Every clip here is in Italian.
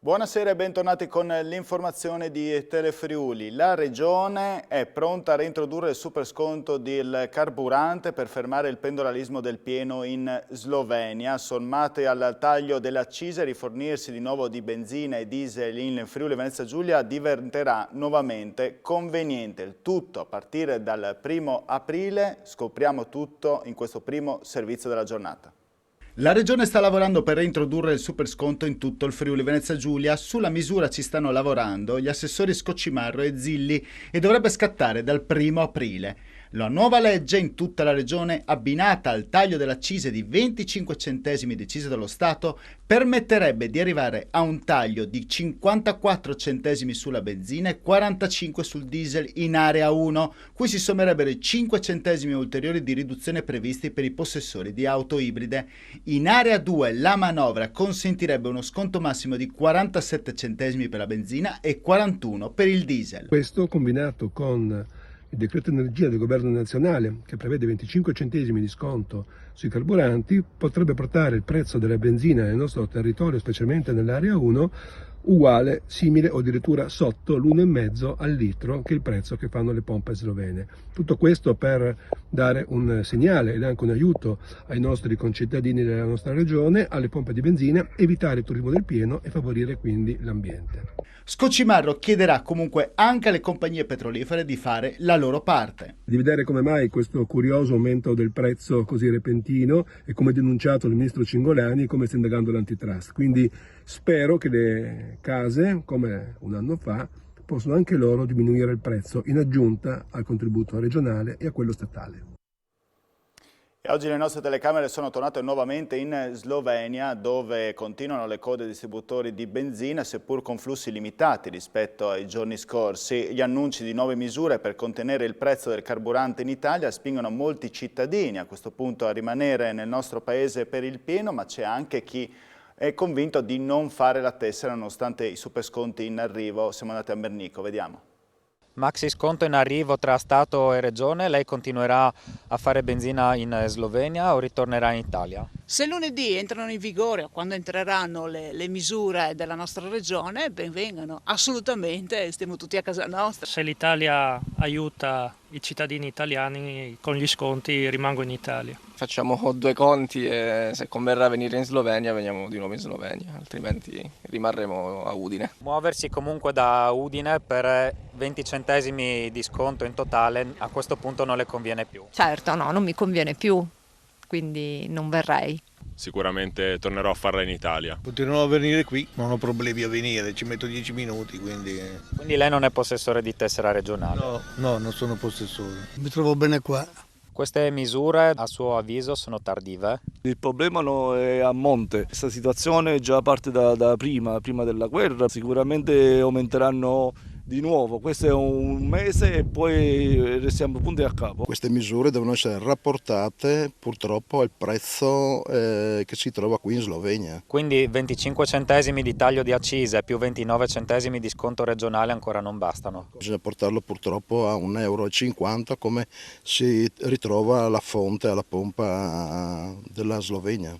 Buonasera e bentornati con l'informazione di Telefriuli. La Regione è pronta a reintrodurre il supersconto del carburante per fermare il pendolarismo del pieno in Slovenia. Sommate al taglio delle accise, rifornirsi di nuovo di benzina e diesel in Friuli Venezia Giulia diventerà nuovamente conveniente. Il tutto a partire dal 1° aprile. Scopriamo tutto in questo primo servizio della giornata. La Regione sta lavorando per reintrodurre il supersconto in tutto il Friuli Venezia Giulia. Sulla misura ci stanno lavorando gli assessori Scoccimarro e Zilli e dovrebbe scattare dal 1° aprile. La nuova legge in tutta la Regione, abbinata al taglio delle accise di 25 centesimi deciso dallo Stato, permetterebbe di arrivare a un taglio di 54 centesimi sulla benzina e 45 sul diesel in area 1, cui si sommerebbero i 5 centesimi ulteriori di riduzione previsti per i possessori di auto ibride. In area 2 la manovra consentirebbe uno sconto massimo di 47 centesimi per la benzina e 41 per il diesel. Questo combinato con il decreto energia del governo nazionale, che prevede 25 centesimi di sconto sui carburanti, potrebbe portare il prezzo della benzina nel nostro territorio, specialmente nell'area 1, uguale, simile o addirittura sotto l'1,5 al litro, che è il prezzo che fanno le pompe slovene. Tutto questo per dare un segnale ed anche un aiuto ai nostri concittadini della nostra regione, alle pompe di benzina, evitare il turismo del pieno e favorire quindi l'ambiente. Scoccimarro chiederà comunque anche alle compagnie petrolifere di fare la loro parte. Di vedere come mai questo curioso aumento del prezzo così repentino e come denunciato il ministro Cingolani, come sta indagando l'antitrust. Quindi spero che le case, come un anno fa, possano anche loro diminuire il prezzo in aggiunta al contributo regionale e a quello statale. E oggi le nostre telecamere sono tornate nuovamente in Slovenia, dove continuano le code distributori di benzina, seppur con flussi limitati rispetto ai giorni scorsi. Gli annunci di nuove misure per contenere il prezzo del carburante in Italia spingono molti cittadini a questo punto a rimanere nel nostro paese per il pieno, ma c'è anche chi è convinto di non fare la tessera nonostante i supersconti in arrivo. Siamo andati a Bernico, vediamo. Maxi sconto in arrivo tra Stato e Regione, lei continuerà a fare benzina in Slovenia o ritornerà in Italia? Se lunedì entrano in vigore o quando entreranno le misure della nostra regione, ben vengano, assolutamente, stiamo tutti a casa nostra. Se l'Italia aiuta i cittadini italiani con gli sconti, rimango in Italia. Facciamo 2 conti e se converrà venire in Slovenia veniamo di nuovo in Slovenia, altrimenti rimarremo a Udine. Muoversi comunque da Udine per 20 centesimi di sconto in totale a questo punto non le conviene più? Certo, no, non mi conviene più, quindi non verrei. Sicuramente tornerò a farla in Italia. Continuerò a venire qui, non ho problemi a venire, ci metto 10 minuti, quindi... Quindi lei non è possessore di tessera regionale? No, non sono possessore. Mi trovo bene qua. Queste misure, a suo avviso, sono tardive? Il problema è a monte. Questa situazione già parte da prima della guerra. Sicuramente aumenteranno di nuovo. Questo è un mese e poi restiamo punti a capo. Queste misure devono essere rapportate purtroppo al prezzo che si trova qui in Slovenia. Quindi 25 centesimi di taglio di accise più 29 centesimi di sconto regionale ancora non bastano? Bisogna portarlo purtroppo a 1,50 € come si ritrova alla fonte, alla pompa della Slovenia.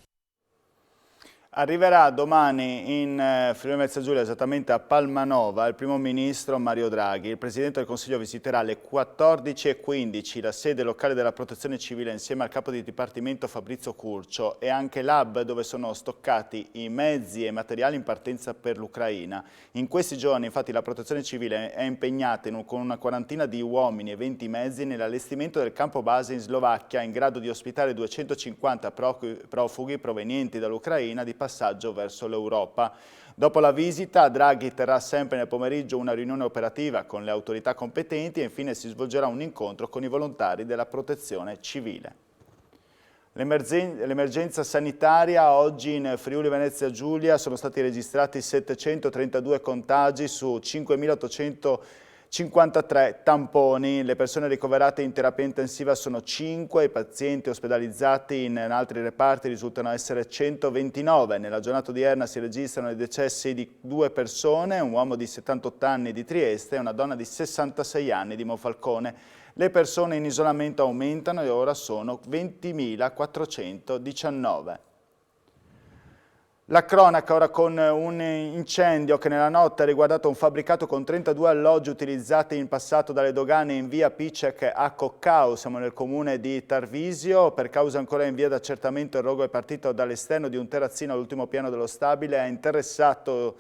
Arriverà domani in Friuli Venezia Giulia, esattamente a Palmanova, il primo ministro Mario Draghi. Il Presidente del Consiglio visiterà alle 14:15 la sede locale della Protezione Civile insieme al capo di dipartimento Fabrizio Curcio e anche l'hub dove sono stoccati i mezzi e materiali in partenza per l'Ucraina. In questi giorni infatti la Protezione Civile è impegnata con una quarantina di uomini e 20 mezzi nell'allestimento del campo base in Slovacchia in grado di ospitare 250 profughi provenienti dall'Ucraina di passaggio verso l'Europa. Dopo la visita, Draghi terrà sempre nel pomeriggio una riunione operativa con le autorità competenti e infine si svolgerà un incontro con i volontari della Protezione Civile. L'emergenza sanitaria: oggi in Friuli Venezia Giulia sono stati registrati 732 contagi su 5.853 tamponi. Le persone ricoverate in terapia intensiva sono 5, i pazienti ospedalizzati in altri reparti risultano essere 129. Nella giornata odierna si registrano i decessi di 2 persone, un uomo di 78 anni di Trieste e una donna di 66 anni di Monfalcone. Le persone in isolamento aumentano e ora sono 20.419. La cronaca ora con un incendio che nella notte ha riguardato un fabbricato con 32 alloggi utilizzati in passato dalle dogane in via Picek a Coccao. Siamo nel comune di Tarvisio. Per causa ancora in via d'accertamento il rogo è partito dall'esterno di un terrazzino all'ultimo piano dello stabile. Ha interessato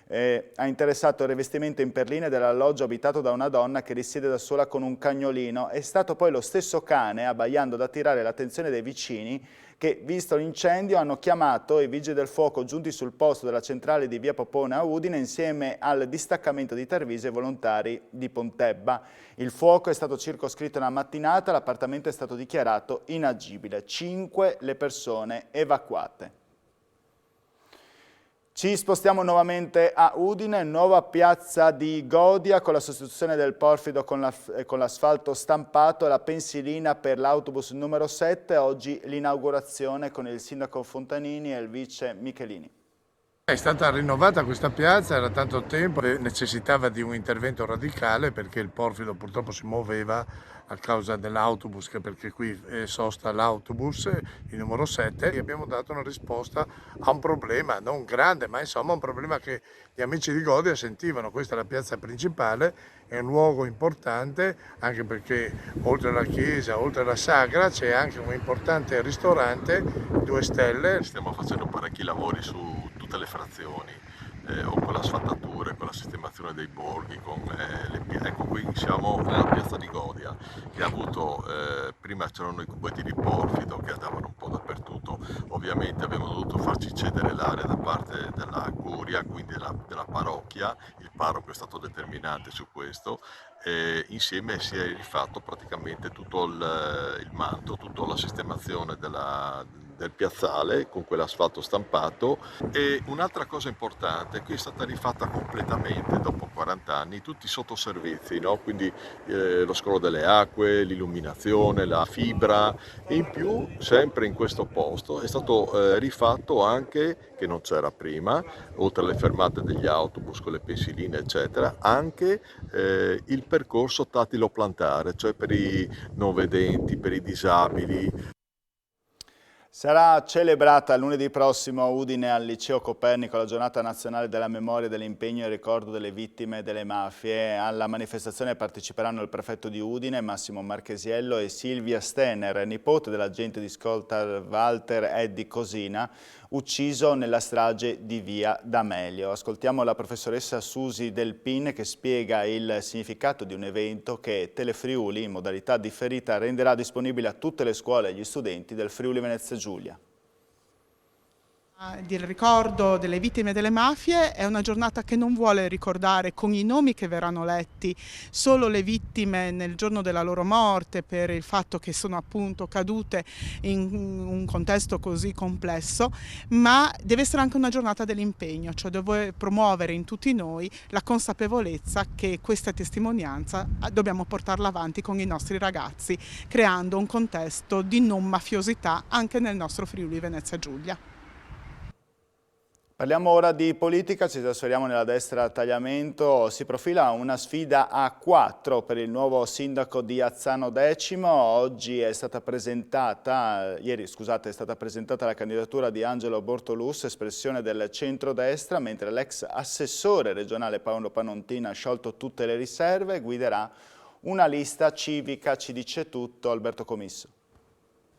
il rivestimento in perline dell'alloggio abitato da una donna che risiede da sola con un cagnolino. È stato poi lo stesso cane, abbaiando, ad attirare l'attenzione dei vicini che, visto l'incendio, hanno chiamato i vigili del fuoco giunti sul posto della centrale di via Popona a Udine insieme al distaccamento di Tarvisio e volontari di Pontebba. Il fuoco è stato circoscritto nella mattinata, l'appartamento è stato dichiarato inagibile. 5 le persone evacuate. Ci spostiamo nuovamente a Udine, nuova piazza di Godia con la sostituzione del porfido con l'asfalto stampato e la pensilina per l'autobus numero 7. Oggi l'inaugurazione con il sindaco Fontanini e il vice Michelini. È stata rinnovata questa piazza, era tanto tempo, necessitava di un intervento radicale perché il porfido purtroppo si muoveva a causa dell'autobus, perché qui sosta l'autobus, il numero 7, e abbiamo dato una risposta a un problema, non grande, ma insomma un problema che gli amici di Godia sentivano. Questa è la piazza principale, è un luogo importante anche perché oltre alla chiesa, oltre alla sagra, c'è anche un importante ristorante 2 stelle. Stiamo facendo parecchi lavori su tutte le frazioni, o con l'asfaltatura, con la sistemazione dei borghi, ecco, qui siamo nella piazza di Godia, che ha avuto, prima c'erano i cubetti di porfido che andavano un po' dappertutto, ovviamente abbiamo dovuto farci cedere l'area da parte della curia, quindi della parrocchia, il parroco è stato determinante su questo, insieme si è rifatto praticamente tutto il manto, tutta la sistemazione del piazzale con quell'asfalto stampato. E un'altra cosa importante, qui è stata rifatta completamente dopo 40 anni tutti i sottoservizi, no? Quindi lo scrollo delle acque, l'illuminazione, la fibra, e in più sempre in questo posto è stato rifatto anche, che non c'era prima, oltre alle fermate degli autobus con le pensiline eccetera, anche il percorso tattilo-plantare, cioè per i non vedenti, per i disabili. Sarà celebrata lunedì prossimo a Udine al Liceo Copernico la giornata nazionale della memoria, dell'impegno e ricordo delle vittime delle mafie. Alla manifestazione parteciperanno il prefetto di Udine, Massimo Marchesiello, e Silvia Stener, nipote dell'agente di scorta Walter Eddy Cosina, ucciso nella strage di via D'Amelio. Ascoltiamo la professoressa Susi Del Pin che spiega il significato di un evento che Telefriuli, in modalità differita, renderà disponibile a tutte le scuole e agli studenti del Friuli Venezia Giulia. Il ricordo delle vittime delle mafie è una giornata che non vuole ricordare con i nomi che verranno letti solo le vittime nel giorno della loro morte per il fatto che sono appunto cadute in un contesto così complesso, ma deve essere anche una giornata dell'impegno, cioè deve promuovere in tutti noi la consapevolezza che questa testimonianza dobbiamo portarla avanti con i nostri ragazzi, creando un contesto di non mafiosità anche nel nostro Friuli Venezia Giulia. Parliamo ora di politica, ci trasferiamo nella destra a Tagliamento. Si profila una sfida a 4 per il nuovo sindaco di Azzano X. Ieri è stata presentata la candidatura di Angelo Bortolus, espressione del centrodestra, mentre l'ex assessore regionale Paolo Panontin ha sciolto tutte le riserve, guiderà una lista civica. Ci dice tutto Alberto Comisso.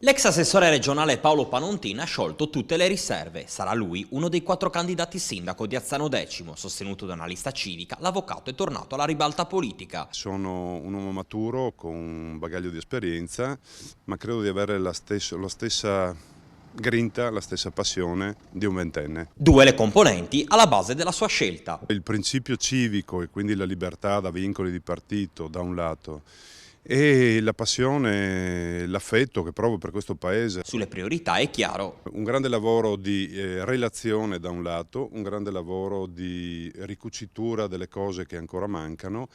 L'ex assessore regionale Paolo Panontin ha sciolto tutte le riserve. Sarà lui uno dei 4 candidati sindaco di Azzano X. Sostenuto da una lista civica, l'avvocato è tornato alla ribalta politica. Sono un uomo maturo con un bagaglio di esperienza, ma credo di avere la stessa grinta, la stessa passione di un ventenne. 2 le componenti alla base della sua scelta. Il principio civico e quindi la libertà da vincoli di partito da un lato, e la passione, l'affetto che provo per questo paese. Sulle priorità è chiaro. Un grande lavoro di relazione da un lato, un grande lavoro di ricucitura delle cose che ancora mancano,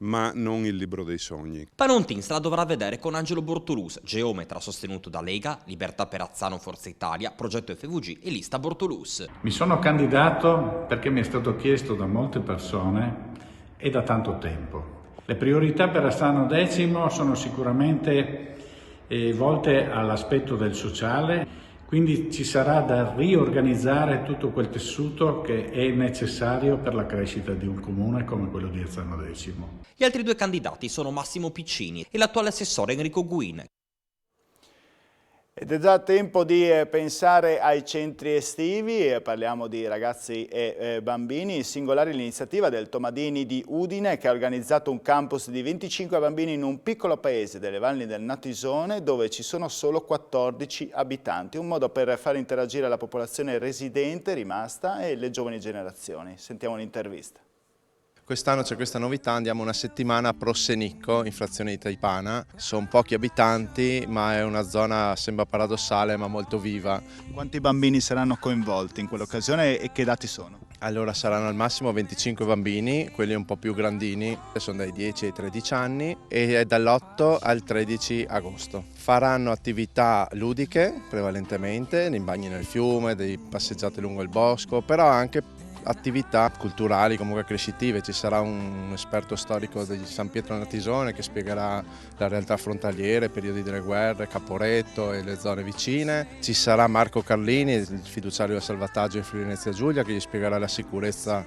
ma non il libro dei sogni. Panontin se la dovrà vedere con Angelo Bortolus, geometra sostenuto da Lega, Libertà per Azzano Forza Italia, Progetto FVG e Lista Bortolus. Mi sono candidato perché mi è stato chiesto da molte persone e da tanto tempo. Le priorità per Azzano X sono sicuramente volte all'aspetto del sociale, Quindi ci sarà da riorganizzare tutto quel tessuto che è necessario per la crescita di un comune come quello di Azzano Decimo. Gli altri due candidati sono Massimo Piccini e l'attuale assessore Enrico Guin. Ed è già tempo di pensare ai centri estivi, parliamo di ragazzi e bambini. Singolare l'iniziativa del Tomadini di Udine, che ha organizzato un campus di 25 bambini in un piccolo paese delle valli del Natisone dove ci sono solo 14 abitanti. Un modo per far interagire la popolazione residente rimasta e le giovani generazioni. Sentiamo un'intervista. Quest'anno c'è questa novità, andiamo una settimana a Prossenicco, in frazione di Taipana. Sono pochi abitanti, ma è una zona, sembra paradossale, ma molto viva. Quanti bambini saranno coinvolti in quell'occasione e che dati sono? Allora saranno al massimo 25 bambini, quelli un po' più grandini, sono dai 10 ai 13 anni e è dall'8 al 13 agosto. Faranno attività ludiche prevalentemente, dei bagni nel fiume, dei passeggiate lungo il bosco, però anche attività culturali, comunque crescitive. Ci sarà un esperto storico di San Pietro Natisone che spiegherà la realtà frontaliere, periodi delle guerre, Caporetto e le zone vicine. Ci sarà Marco Carlini, il fiduciario del salvataggio in Friuli Venezia Giulia, che gli spiegherà la sicurezza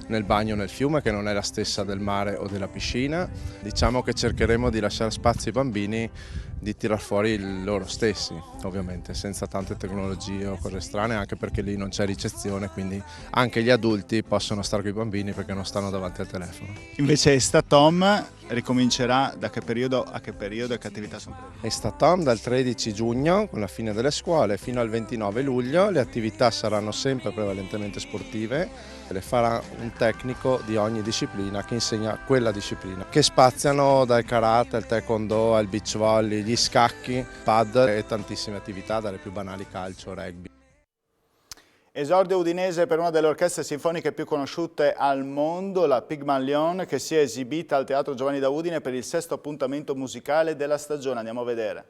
nel bagno nel fiume, che non è la stessa del mare o della piscina. Diciamo che cercheremo di lasciare spazio ai bambini di tirar fuori loro stessi, ovviamente senza tante tecnologie o cose strane, anche perché lì non c'è ricezione, quindi anche gli adulti possono stare con i bambini perché non stanno davanti al telefono. Invece Estatom ricomincerà da che periodo a che periodo e che attività sono previste? Estatom dal 13 giugno con la fine delle scuole fino al 29 luglio, le attività saranno sempre prevalentemente sportive, le farà un tecnico di ogni disciplina che insegna quella disciplina, che spaziano dal karate al taekwondo al beach volley, gli scacchi, pad e tantissime attività, dalle più banali calcio, rugby. Esordio udinese per una delle orchestre sinfoniche più conosciute al mondo, la Pygmalion, che si è esibita al Teatro Giovanni da Udine per il 6° appuntamento musicale della stagione. Andiamo a vedere.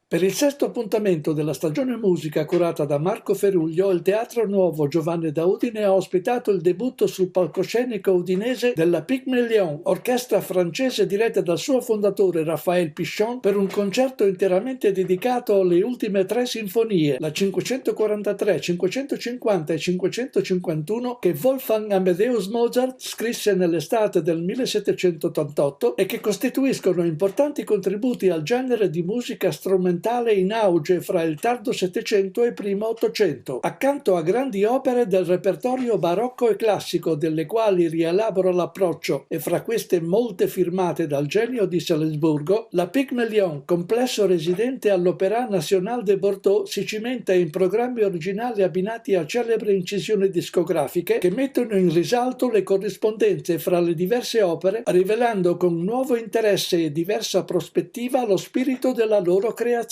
Per il 6° appuntamento della stagione musica curata da Marco Feruglio, il Teatro Nuovo Giovanni da Udine ha ospitato il debutto sul palcoscenico udinese della Pygmalion, orchestra francese diretta dal suo fondatore Raphaël Pichon, per un concerto interamente dedicato alle ultime 3 sinfonie, la 543, 550 e 551, che Wolfgang Amadeus Mozart scrisse nell'estate del 1788 e che costituiscono importanti contributi al genere di musica strumentale in auge fra il tardo Settecento e primo Ottocento, accanto a grandi opere del repertorio barocco e classico, delle quali rielabora l'approccio, e fra queste molte firmate dal genio di Salisburgo. La Pygmalion, complesso residente all'Opéra National de Bordeaux, si cimenta in programmi originali abbinati a celebri incisioni discografiche che mettono in risalto le corrispondenze fra le diverse opere, rivelando con nuovo interesse e diversa prospettiva lo spirito della loro creazione. E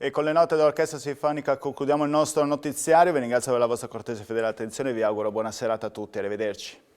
con le note dell'Orchestra Sinfonica concludiamo il nostro notiziario. Vi ringrazio per la vostra cortese e fedele attenzione e vi auguro buona serata a tutti. Arrivederci.